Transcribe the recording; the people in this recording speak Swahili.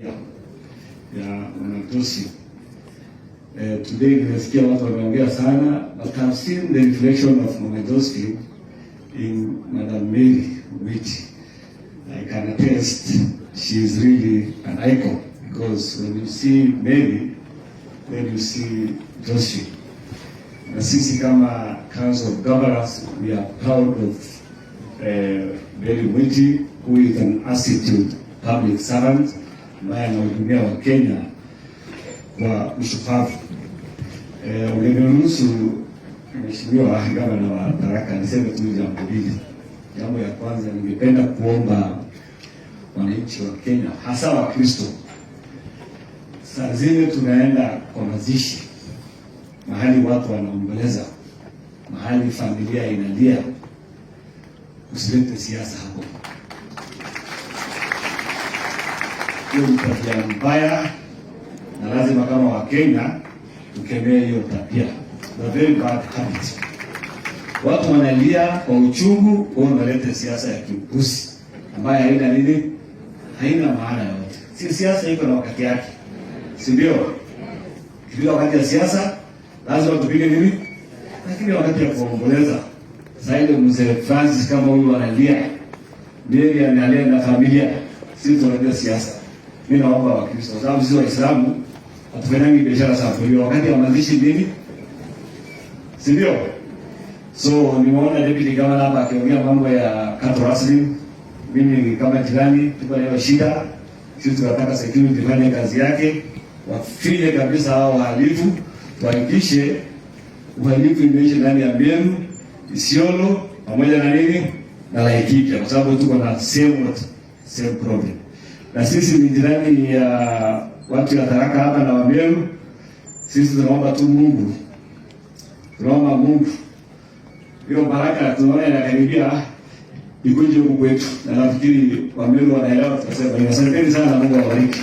ya Mwanatosi. Today nimesikia watu wameongea sana, but I've seen the reflection of Mwanatosi in Madam Mary Witi. I can attest she is really an icon, because when you see Mary, then you see Joshi. Na sisi kama Council of Governors, we are proud of Mary Witi, who is an astute public servant ambaye anahudumia Wakenya kwa ushupavu. Ungeniruhusu Mheshimiwa Gavana wa Tharaka niseme tu jambo hili. Jambo ya kwanza, ningependa kuomba wananchi wa Kenya, hasa wa Kristo, saa zile tunaenda kwa mazishi, mahali watu wanaomboleza, mahali familia inalia, usilete siasa hapo. Hiyo ni tabia mbaya, na lazima kama Wakenya tukemee hiyo tabia. The very bad habit. Watu wanalia kwa uchungu, kwa unaleta siasa ya kiupuzi ambayo haina nini? Haina maana yote. Si siasa iko na wakati yake. Si ndio? Kila wakati ya siasa lazima tupige nini? Lakini wakati ya kuomboleza, sasa ile mzee Francis kama huyu analia, ndiye analia na familia, si tunajua siasa. Mimi naomba Wakristo, sababu sisi Waislamu hatufanyangi biashara sana. Kwa hiyo wakati wa mazishi nini? Si ndio? So nimeona deputy governor hapa akiongea mambo ya kato rasmi. Mimi kama jirani tuko na shida. Sisi tunataka security ifanye kazi yake, wafile kabisa hao wahalifu, tuhakikishe uhalifu imeisha ndani ya Meru, Isiolo pamoja na nini? Na Laikipia, kwa sababu tuko na same problem. Na sisi ni jirani ya watu ya Tharaka hapa na Wameru. Sisi tunaomba tu Mungu. Tunaomba Mungu hiyo baraka tunaona inakaribia ikuje huku kwetu. Na nafikiri Wameru wanaelewa, tutasema asanteni sana na Mungu awabariki.